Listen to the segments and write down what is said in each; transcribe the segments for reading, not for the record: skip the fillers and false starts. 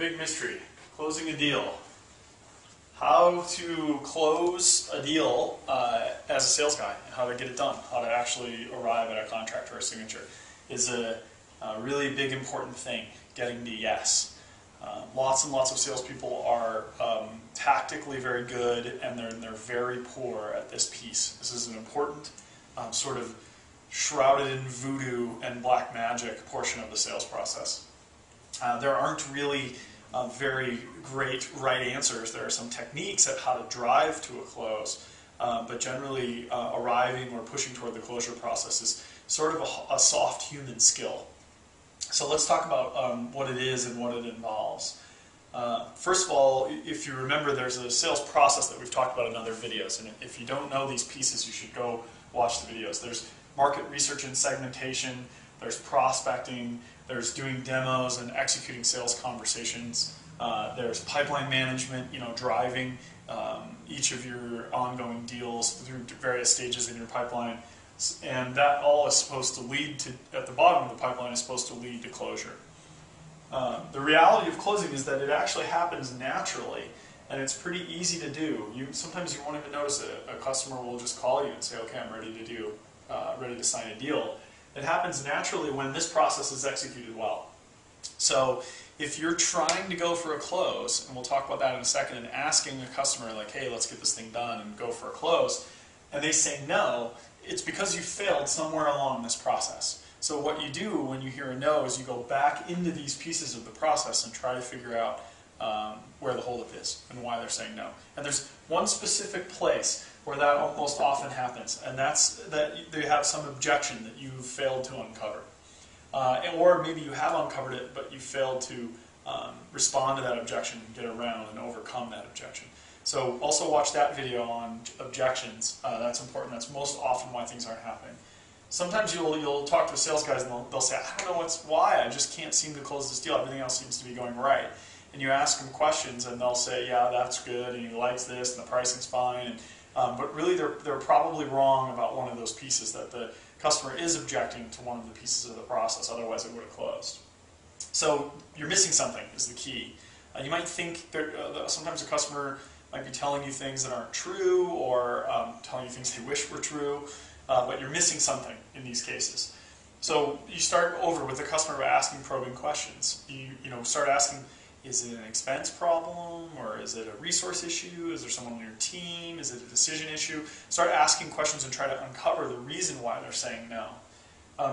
big mystery, closing a deal. How to close a deal as a sales guy, and how to get it done, how to actually arrive at a contract or a signature is a really big important thing, getting the yes. Lots and lots of salespeople are tactically very good, and they're very poor at this piece. This is an important sort of shrouded in voodoo and black magic portion of the sales process. There aren't really very great right answers. There are some techniques at how to drive to a close, but generally arriving or pushing toward the closure process is sort of a soft human skill. So let's talk about what it is and what it involves. First of all, if you remember, there's a sales process that we've talked about in other videos, and if you don't know these pieces, you should go watch the videos. There's market research and segmentation, there's prospecting, there's doing demos and executing sales conversations, there's pipeline management, driving each of your ongoing deals through various stages in your pipeline, and that all is supposed to lead to, at the bottom of the pipeline, is supposed to lead to closure. The reality of closing is that it actually happens naturally, and it's pretty easy to do. Sometimes you won't even notice it. A customer will just call you and say, okay, I'm ready to sign a deal. It happens naturally when this process is executed well. So if you're trying to go for a close, and we'll talk about that in a second, and asking a customer like, hey, let's get this thing done and go for a close, and they say no, it's because you failed somewhere along this process. So what you do when you hear a no is you go back into these pieces of the process and try to figure out where the holdup is and why they're saying no. And there's one specific place where that most often happens, and that's that they have some objection that you've failed to uncover. Or maybe you have uncovered it, but you failed to respond to that objection, get around and overcome that objection. So also watch that video on objections. That's important. That's most often why things aren't happening. Sometimes you'll talk to sales guys and they'll say, I don't know why, I just can't seem to close this deal. Everything else seems to be going right. And you ask them questions and they'll say, yeah, that's good, and he likes this, and the pricing's fine. But really they're probably wrong about one of those pieces, that the customer is objecting to one of the pieces of the process, otherwise it would have closed. So you're missing something is the key. You might think sometimes a customer might be telling you things that aren't true, or telling you things they wish were true, but you're missing something in these cases. So you start over with the customer by asking probing questions. You start asking, is it an expense problem, or is it a resource issue? Is there someone on your team? Is it a decision issue? Start asking questions and try to uncover the reason why they're saying no.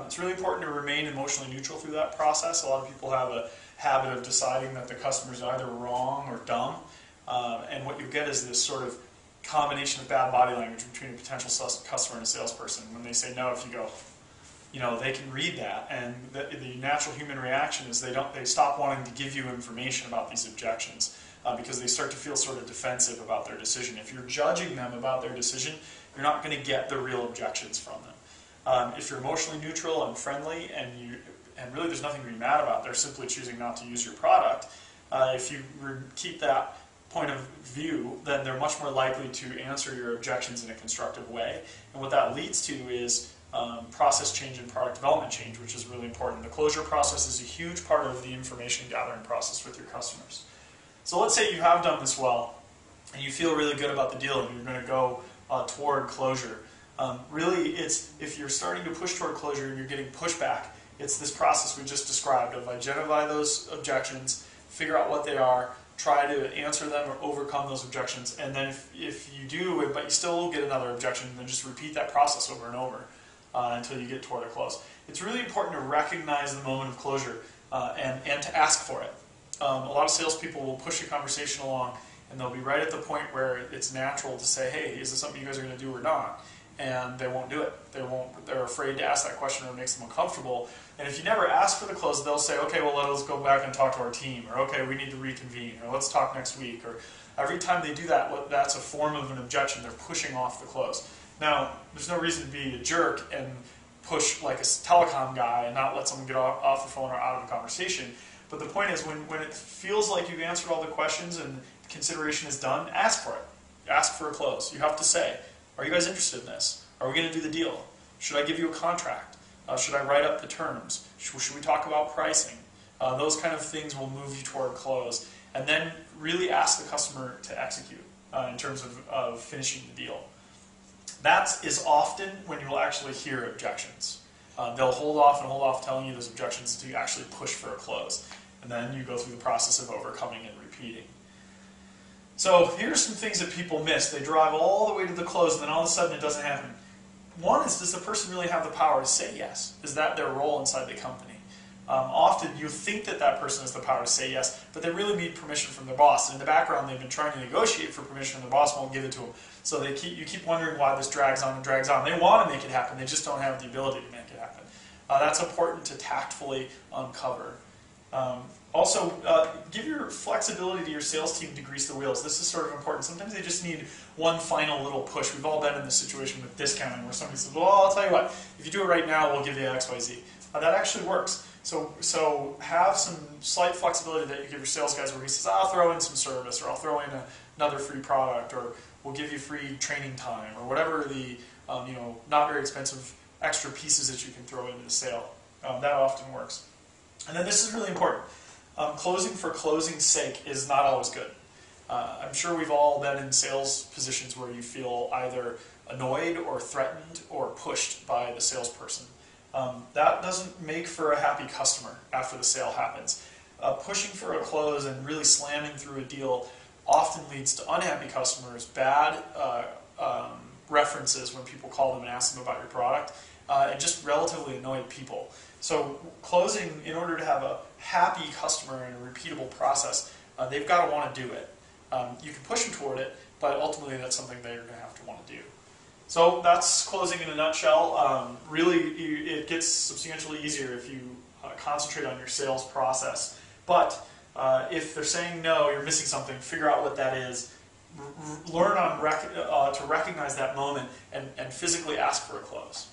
It's really important to remain emotionally neutral through that process. A lot of people have a habit of deciding that the customer's either wrong or dumb, and what you get is this sort of combination of bad body language between a potential customer and a salesperson. When they say no, if you go, they can read that, and the natural human reaction is they stop wanting to give you information about these objections because they start to feel sort of defensive about their decision. If you're judging them about their decision, you're not going to get the real objections from them. If you're emotionally neutral and friendly, and really there's nothing to be mad about, they're simply choosing not to use your product. If you keep that point of view, then they're much more likely to answer your objections in a constructive way. And what that leads to is process change and product development change, which is really important. The closure process is a huge part of the information gathering process with your customers. So let's say you have done this well, and you feel really good about the deal, and you're going to go toward closure. Really, if you're starting to push toward closure and you're getting pushback, it's this process we just described of identify those objections, figure out what they are, try to answer them or overcome those objections, and then if you do, but you still get another objection, then just repeat that process over and over until you get toward a close. It's really important to recognize the moment of closure and to ask for it. A lot of salespeople will push a conversation along, and they'll be right at the point where it's natural to say, hey, is this something you guys are going to do or not? And they won't do it. They're afraid to ask that question, or it makes them uncomfortable. And if you never ask for the close, they'll say, okay, well, let's go back and talk to our team, or okay, we need to reconvene, or let's talk next week. Or every time they do that, that's a form of an objection. They're pushing off the close. Now, there's no reason to be a jerk and push like a telecom guy and not let someone get off the phone or out of the conversation. But the point is, when it feels like you've answered all the questions and consideration is done, ask for it. Ask for a close. You have to say, are you guys interested in this? Are we going to do the deal? Should I give you a contract? Should I write up the terms? Should we talk about pricing? Those kind of things will move you toward close. And then really ask the customer to execute in terms of finishing the deal. That is often when you will actually hear objections. They'll hold off telling you those objections until you actually push for a close. And then you go through the process of overcoming and repeating. So here's some things that people miss. They drive all the way to the close, and then all of a sudden it doesn't happen. One is, does the person really have the power to say yes? Is that their role inside the company? Often you think that person has the power to say yes, but they really need permission from their boss. And in the background, they've been trying to negotiate for permission, and their boss won't give it to them. So you keep wondering why this drags on and drags on. They want to make it happen, they just don't have the ability to make it happen. That's important to tactfully uncover. Also, give your flexibility to your sales team to grease the wheels. This is sort of important. Sometimes they just need one final little push. We've all been in this situation with discounting where somebody says, well, I'll tell you what, if you do it right now, we'll give you X, Y, Z. That actually works. So have some slight flexibility that you give your sales guys where he says, I'll throw in some service, or I'll throw in another free product, or we'll give you free training time, or whatever the not very expensive extra pieces that you can throw into the sale. That often works. And then this is really important. Closing for closing's sake is not always good. I'm sure we've all been in sales positions where you feel either annoyed or threatened or pushed by the salesperson. That doesn't make for a happy customer after the sale happens. Pushing for a close and really slamming through a deal often leads to unhappy customers, bad references when people call them and ask them about your product, and just relatively annoyed people. So closing, in order to have a happy customer and a repeatable process, they've got to want to do it. You can push them toward it, but ultimately that's something they're going to have to want to do. So that's closing in a nutshell. Really, it gets substantially easier if you concentrate on your sales process. But if they're saying no, you're missing something, figure out what that is. Learn to recognize that moment and physically ask for a close.